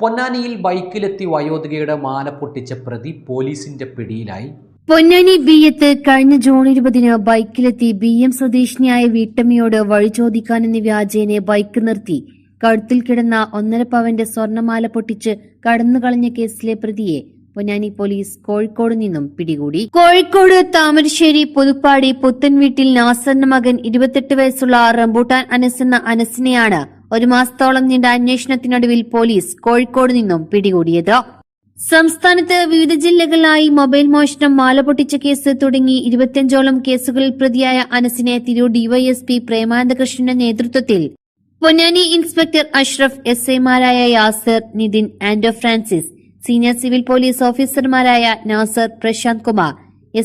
പൊന്നാനിയിൽ ബൈക്കിലെത്തി വയോധികയുടെ മാല പൊട്ടിച്ച പ്രതി പോലീസിന്റെ പിടിയിലായി. പൊന്നാനി ബിയ്യത്ത് കഴിഞ്ഞ ജൂൺ 20-ന് ബൈക്കിലെത്തി BM സ്വദേശിനിയായ വീട്ടമ്മയോട് വഴി ചോദിക്കാനെന്ന വ്യാജേനെ ബൈക്ക് നിർത്തി കഴുത്തിൽ കിടന്ന 1.5 പവന്റെ സ്വർണമാല പൊട്ടിച്ച് കടന്നുകളഞ്ഞ കേസിലെ പ്രതിയെ പൊന്നാനി പോലീസ് കോഴിക്കോട് നിന്നും പിടികൂടി. കോഴിക്കോട് താമരശ്ശേരി പുതുപ്പാടി പുത്തൻവീട്ടിൽ നാസറിന്റെ മകൻ 28 വയസ്സുള്ള റംബൂട്ടാൻ അനസ് എന്ന അനസിനെയാണ് 1 മാസത്തോളം നീണ്ട അന്വേഷണത്തിനൊടുവിൽ പോലീസ് കോഴിക്കോട് നിന്നും പിടികൂടിയത്. സംസ്ഥാനത്ത് വിവിധ ജില്ലകളിലായി മൊബൈൽ മോഷണം, മാല പൊട്ടിച്ച കേസ് തുടങ്ങി 25ഓളം കേസുകളിൽ പ്രതിയായ അനസിനെ തിരൂർ DYSP പ്രേമാനന്ദകൃഷ്ണന്റെ നേതൃത്വത്തിൽ പൊന്നാനി ഇൻസ്പെക്ടർ അഷ്റഫ്, SIമാരായ Yasar, Nithin, Ando Francis, senior civil police ഓഫീസർമാരായ നാസർ, പ്രശാന്ത് കുമാർ,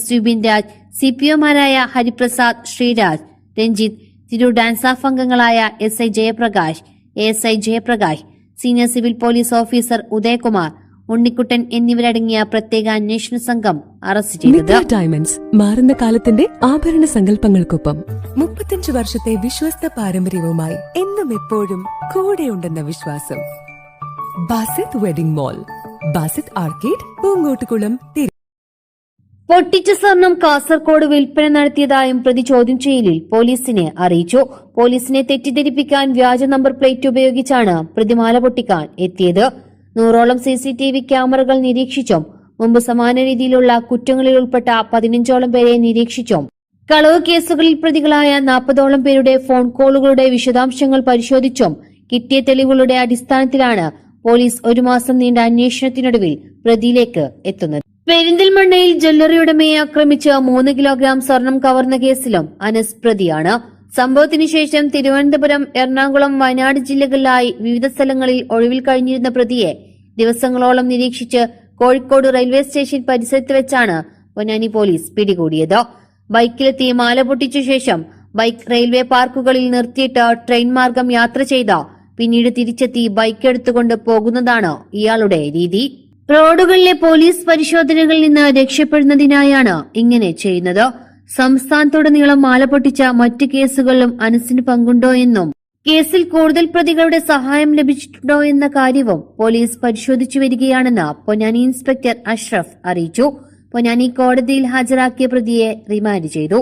S വിപിൻ രാജ്, CPOമാരായ ഹരിപ്രസാദ്, ശ്രീരാജ്, രഞ്ജിത്ത്, തിരൂർ ഡാൻസ് ഓഫ് അംഗങ്ങളായ SI Jayaprakash, ASI Jayaprakash, senior civil police officer Udayakumar, Unnikuttan എന്നിവരടങ്ങിയ പ്രത്യേക അന്വേഷണ സംഘം അറസ്റ്റ് ചെയ്തത്. ഡയമണ്ട്സ് മാറുന്ന കാലത്തിന്റെ ആഭരണ സങ്കല്പങ്ങൾക്കൊപ്പം 35 വർഷത്തെ വിശ്വസ്ത പാരമ്പര്യവുമായി എന്നും എപ്പോഴും കൂടെയുണ്ടെന്ന വിശ്വാസം. Basith wedding mall, Basith arcade, Poongottukulam. പൊട്ടിച്ച സ്വർണം കാസർകോട് വിൽപ്പന നടത്തിയതായും പ്രതി ചോദ്യം ചെയ്യലിൽ പോലീസിനെ അറിയിച്ചു. പോലീസിനെ തെറ്റിദ്ധരിപ്പിക്കാൻ വ്യാജ നമ്പർ പ്ലേറ്റ് ഉപയോഗിച്ചാണ് പ്രതി മാല പൊട്ടിക്കാൻ എത്തിയത്. 100ഓളം CCTV ക്യാമറകൾ നിരീക്ഷിച്ചും മുമ്പ് സമാന രീതിയിലുള്ള കുറ്റങ്ങളിൽ ഉൾപ്പെട്ട 15ഓളം പേരെ നിരീക്ഷിച്ചും കളവ് കേസുകളിൽ പ്രതികളായ 40ഓളം പേരുടെ ഫോൺ കോളുകളുടെ വിശദാംശങ്ങൾ പരിശോധിച്ചും കിട്ടിയ തെളിവുകളുടെ അടിസ്ഥാനത്തിലാണ് പോലീസ് 1 മാസം നീണ്ട അന്വേഷണത്തിനൊടുവിൽ പ്രതിയിലേക്ക് എത്തുന്നത്. പെരിന്തൽമണ്ണയിൽ ജ്വല്ലറി ഉടമയെ ആക്രമിച്ച് 3 കിലോഗ്രാം സ്വർണം കവർന്ന കേസിലും അനസ് പ്രതിയാണ്. സംഭവത്തിനു ശേഷം തിരുവനന്തപുരം, എറണാകുളം, വയനാട് ജില്ലകളിലായി വിവിധ സ്ഥലങ്ങളിൽ ഒളിവിൽ കഴിഞ്ഞിരുന്ന പ്രതിയെ ദിവസങ്ങളോളം നിരീക്ഷിച്ച് കോഴിക്കോട് റെയിൽവേ സ്റ്റേഷൻ പരിസരത്ത് വെച്ചാണ് പൊന്നാനി പോലീസ് പിടികൂടിയത്. ബൈക്കിലെത്തി മാല പൊട്ടിച്ച ശേഷം ബൈക്ക് റെയിൽവേ പാർക്കുകളിൽ നിർത്തിയിട്ട് ട്രെയിൻ മാർഗം യാത്ര ചെയ്ത പിന്നീട് തിരിച്ചെത്തി ബൈക്ക് എടുത്തുകൊണ്ട് പോകുന്നതാണ് ഇയാളുടെ രീതി. റോഡുകളിലെ പോലീസ് പരിശോധനകളിൽ നിന്ന് രക്ഷപ്പെടുന്നതിനായാണ് ഇങ്ങനെ ചെയ്യുന്നത്. സംസ്ഥാനത്തുടനീളം മാല പൊട്ടിച്ച മറ്റ് കേസുകളിലും അനസിന് പങ്കുണ്ടോ എന്നും കേസിൽ കൂടുതൽ പ്രതികളുടെ സഹായം ലഭിച്ചിട്ടുണ്ടോ എന്ന കാര്യവും പോലീസ് പരിശോധിച്ചു വരികയാണെന്ന് പൊന്നാനി ഇൻസ്പെക്ടർ അഷ്റഫ് അറിയിച്ചു. പൊന്നാനി കോടതിയിൽ ഹാജരാക്കിയ പ്രതിയെ റിമാൻഡ് ചെയ്തു.